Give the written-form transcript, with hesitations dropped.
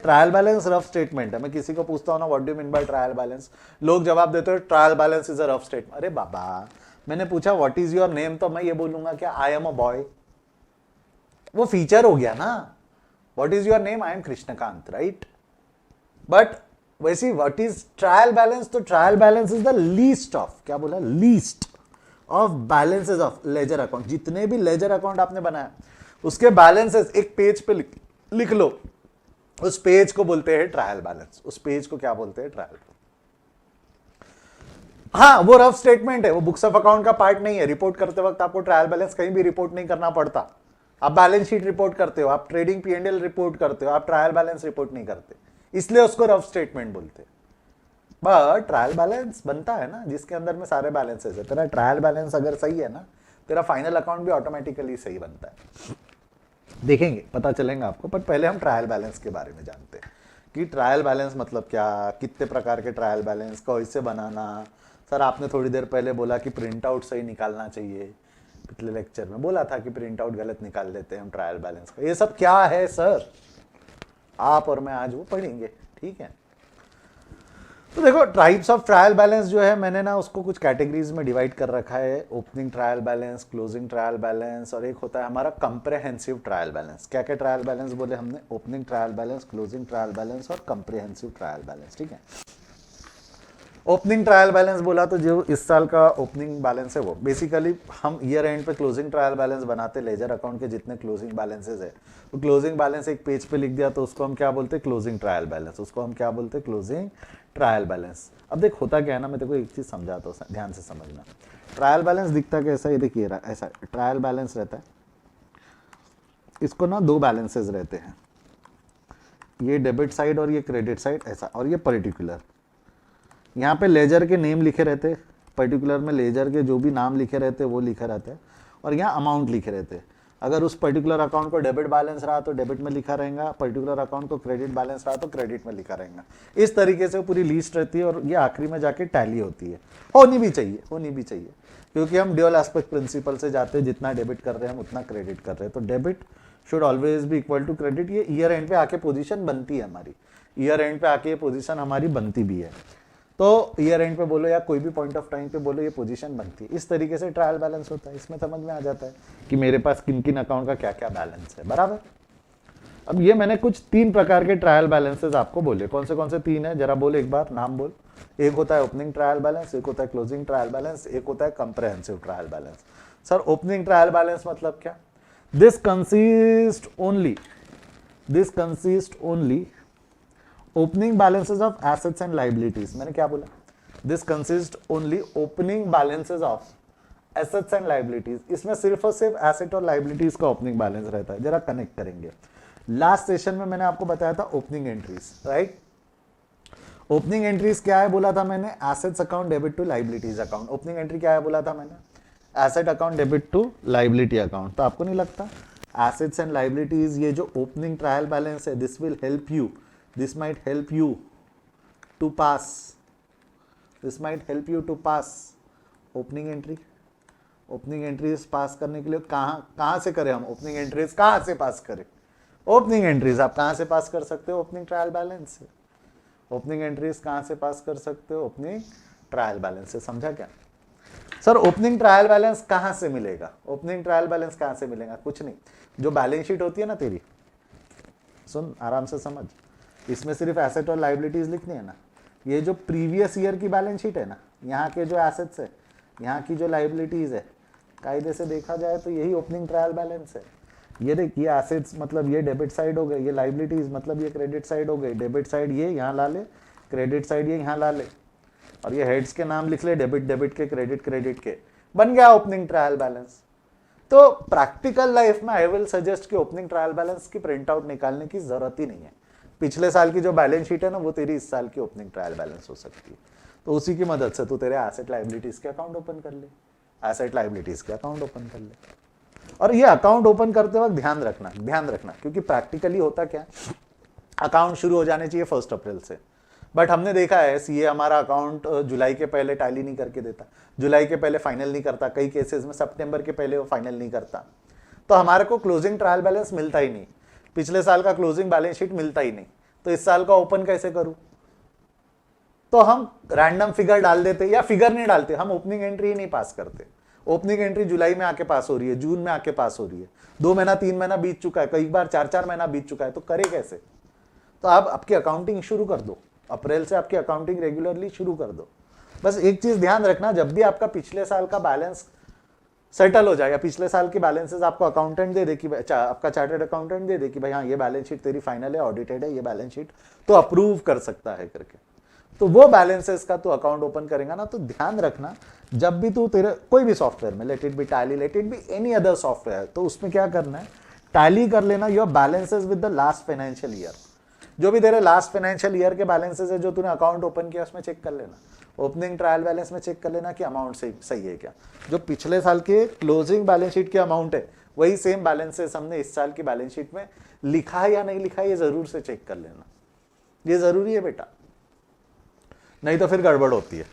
Trial balance rough statement है। मैं किसी को पूछता हूँ ना what do you mean by trial balance, लोग जवाब देते हो trial balance is a rough statement. अरे बाबा, मैंने पूछा व्हाट इज योर नेम, तो मैं ये बोलूंगा क्या आई एम अ बॉय, वो फीचर हो गया ना। What is your name, I am Krishnakant, right. But वैसी व्हाट इज ट्रायल बैलेंस, तो trial balance is the least of, क्या बोला, least of balances of ledger account. जितने भी लेजर अकाउंट आपने बनाया उसके बैलेंसेस एक पेज पे लिख लो, उस पेज को बोलते हैं ट्रायल बैलेंस। उस पेज को क्या बोलते हैं, ट्रायल। हाँ, वो रफ स्टेटमेंट है, वो बुक्स ऑफ अकाउंट का पार्ट नहीं है। रिपोर्ट करते वक्त आपको ट्रायल बैलेंस कहीं भी रिपोर्ट नहीं करना पड़ता। आप बैलेंस शीट रिपोर्ट करते हो, आप ट्रेडिंग P&L रिपोर्ट करते हो, आप ट्रायल बैलेंस रिपोर्ट नहीं करते, इसलिए उसको रफ स्टेटमेंट बोलते हैं। बट ट्रायल बैलेंस बनता है ना जिसके अंदर में सारे बैलेंसेस है। तेरा ट्रायल बैलेंस अगर सही है ना, तेरा फाइनल अकाउंट भी ऑटोमेटिकली सही बनता है। देखेंगे, पता चलेगा आपको, पर पहले हम ट्रायल बैलेंस के बारे में जानते हैं कि ट्रायल बैलेंस मतलब क्या, कितने प्रकार के ट्रायल बैलेंस, कैसे बनाना। सर आपने थोड़ी देर पहले बोला कि प्रिंट आउट सही निकालना चाहिए, पिछले लेक्चर में बोला था कि प्रिंट आउट गलत निकाल देते हैं हम ट्रायल बैलेंस का। ये सब क्या है सर, आप और मैं आज वो पढ़ेंगे, ठीक है। तो देखो टाइप्स ऑफ ट्रायल बैलेंस जो है, मैंने ना उसको कुछ कैटेगरीज में डिवाइड कर रखा है। Opening trial balance, closing trial balance, और एक होता है हमारा कंप्रेहेंसिव ट्रायल बैलेंस। क्या क्या ट्रायल बैलेंस बोले हमने, opening trial balance, closing trial balance और कंप्रेहेंसिव ट्रायल बैलेंस, ठीक है। ओपनिंग ट्रायल बैलेंस बोला तो जो इस साल का ओपनिंग बैलेंस है वो बेसिकली हम ईयर एंड पे क्लोजिंग ट्रायल बैलेंस बनाते, लेजर अकाउंट के जितने क्लोजिंग बैलेंसेज है, तो क्लोजिंग बैलेंस एक पेज पे लिख दिया तो उसको हम क्या बोलते हैं, क्लोजिंग ट्रायल बैलेंस। उसको हम क्या बोलते हैं, क्लोजिंग ट्रायल बैलेंस। अब देख होता क्या है ना, मैं देखो एक चीज समझाता हूँ, ध्यान से समझना। ट्रायल बैलेंस दिखता कैसा, ये देखिए ऐसा ट्रायल बैलेंस रहता है। इसको ना दो बैलेंसेज रहते हैं, ये डेबिट साइड और ये क्रेडिट साइड, ऐसा, और ये पर्टिकुलर। यहाँ पे लेजर के नेम लिखे रहते, पर्टिकुलर में लेजर के जो भी नाम लिखे रहते वो लिखे रहते हैं, और यहाँ अमाउंट लिखे रहते। अगर उस पर्टिकुलर अकाउंट को डेबिट बैलेंस रहा तो डेबिट में लिखा रहेगा, पर्टिकुलर अकाउंट को क्रेडिट बैलेंस रहा तो क्रेडिट में लिखा रहेगा। इस तरीके से पूरी लिस्ट रहती है, और ये आखिरी में जाके टैली होती है। होनी भी चाहिए, होनी भी चाहिए, क्योंकि हम ड्यूअल एस्पेक्ट प्रिंसिपल से जाते हैं, जितना डेबिट कर रहे हैं हम उतना क्रेडिट कर रहे हैं, तो debit should always be equal to credit. ये ईयर एंड पे आके पोजीशन बनती है हमारी, ईयर एंड पे आके ये पोजीशन हमारी बनती भी है। तो ईयर एंड पे बोलो या कोई भी पॉइंट ऑफ टाइम पे बोलो, ये पोजीशन बनती है। इस तरीके से ट्रायल बैलेंस होता है। इसमें समझ में आ जाता है कि मेरे पास किन किन अकाउंट का क्या क्या बैलेंस है, बराबर। अब ये मैंने कुछ 3 प्रकार के ट्रायल बैलेंसेस आपको बोले। कौन से 3 है, जरा बोल, एक बार नाम बोल। एक होता है ओपनिंग ट्रायल बैलेंस, एक होता है क्लोजिंग ट्रायल बैलेंस, एक होता है comprehensive trial balance. Sir opening trial balance मतलब क्या, this consist only opening balances of assets and liabilities. मैंने क्या बोला, this consist only opening balances of assets and liabilities. इसमें सिर्फ और सिर्फ एसेट और लाइबिलिटीज का ओपनिंग बैलेंस रहता है। जरा कनेक्ट करेंगे, लास्ट सेशन में मैंने आपको बताया था opening entries, right. Opening entries क्या है बोला था मैंने, assets account debit to liabilities account. Opening entry क्या है बोला था मैंने, asset account debit to liability account. तो आपको नहीं लगता एसेट्स एंड लाइबिलिटीज, ये जो ओपनिंग ट्रायल बैलेंस है, this will help you, this might help you to pass opening entry। Opening entries pass करने के लिए कहाँ से करें हम, ओपनिंग एंट्रीज कहाँ से पास करें, ओपनिंग एंट्रीज आप कहाँ से पास कर सकते हो, ओपनिंग ट्रायल बैलेंस से। ओपनिंग एंट्रीज कहाँ से पास कर सकते हो, ओपनिंग ट्रायल बैलेंस से। समझा क्या सर, ओपनिंग ट्रायल बैलेंस कहाँ से मिलेगा, ओपनिंग ट्रायल बैलेंस कहाँ से मिलेगा, कुछ नहीं, जो बैलेंस शीट होती है ना तेरी, सुन आराम से समझ, इसमें सिर्फ एसेट और लाइबिलिटीज लिखनी है ना। ये जो प्रीवियस ईयर की बैलेंस शीट है ना, यहाँ के जो एसेट्स है, यहाँ की जो लाइबिलिटीज है, कायदे से देखा जाए तो यही ओपनिंग ट्रायल बैलेंस है। ये देख, ये एसेट्स मतलब ये डेबिट साइड हो गए, ये लाइबिलिटीज मतलब ये क्रेडिट साइड हो गई। डेबिट साइड ये यहाँ ला ले, क्रेडिट साइड ये यहाँ ला ले, और ये हेड्स के नाम लिख ले, डेबिट डेबिट के, क्रेडिट क्रेडिट के, बन गया ओपनिंग ट्रायल बैलेंस। तो प्रैक्टिकल लाइफ में आई विल सजेस्ट कि ओपनिंग ट्रायल बैलेंस की प्रिंट आउट निकालने की जरूरत ही नहीं है। पिछले साल की जो बैलेंस शीट है ना, वो तेरी इस साल की ओपनिंग ट्रायल बैलेंस हो सकती है। तो उसी की मदद से तू तेरे एसेट लाइबिलिटीज के अकाउंट ओपन कर ले, एसेट लाइबिलिटीज के अकाउंट ओपन कर ले। और ये अकाउंट ओपन करते वक्त ध्यान रखना, क्योंकि प्रैक्टिकली होता क्या, अकाउंट शुरू हो जाने चाहिए 1 अप्रैल से, बट हमने देखा है सीए हमारा अकाउंट जुलाई के पहले टैली नहीं करके देता, जुलाई के पहले फाइनल नहीं करता, कई केसेस में सितंबर के पहले वो फाइनल नहीं करता। तो हमारे को क्लोजिंग ट्रायल बैलेंस मिलता ही नहीं, पिछले साल का क्लोजिंग बैलेंस शीट मिलता ही नहीं। तो इस साल का ओपन कैसे करूं? तो हम रैंडम फिगर डाल देते, या फिगर नहीं डालते, हम ओपनिंग एंट्री ही नहीं पास करते। ओपनिंग एंट्री जुलाई में आके पास हो रही है, जून में आके पास हो रही है, 2 महीना 3 महीना बीत चुका है, कई बार 4-4 महीना बीत चुका है, तो करे कैसे? तो आप आपकी अकाउंटिंग शुरू कर दो, अप्रैल से आपकी अकाउंटिंग रेगुलरली शुरू कर दो। बस एक चीज ध्यान रखना, जब भी आपका पिछले साल का बैलेंस सेटल हो जाए या पिछले साल की बैलेंसेस आपको अकाउंटेंट दे दे कि आपका चार्टर्ड अकाउंटेंट दे दे कि भाई हाँ ये बैलेंस शीट तेरी फाइनल है, ऑडिटेड है, ये बैलेंस शीट तो अप्रूव कर सकता है करके, तो वो बैलेंसेस का तू अकाउंट ओपन करेगा ना, तो ध्यान रखना जब भी तू तेरे कोई भी सॉफ्टवेयर में, let it be tally, let it be any other software, तो उसमें क्या करना है, टैली कर लेना your balances with the last financial year. जो भी तेरे लास्ट फाइनेंशियल ईयर के बैलेंसेस है जो तूने अकाउंट ओपन किया उसमें चेक कर लेना, ओपनिंग ट्रायल बैलेंस में चेक कर लेना कि अमाउंट सही है क्या। जो पिछले साल के क्लोजिंग बैलेंस शीट के अमाउंट है वही सेम बैलेंसेस हमने इस साल की बैलेंस शीट में लिखा है या नहीं लिखा है, ये जरूर से चेक कर लेना, ये जरूरी है बेटा, नहीं तो फिर गड़बड़ होती है।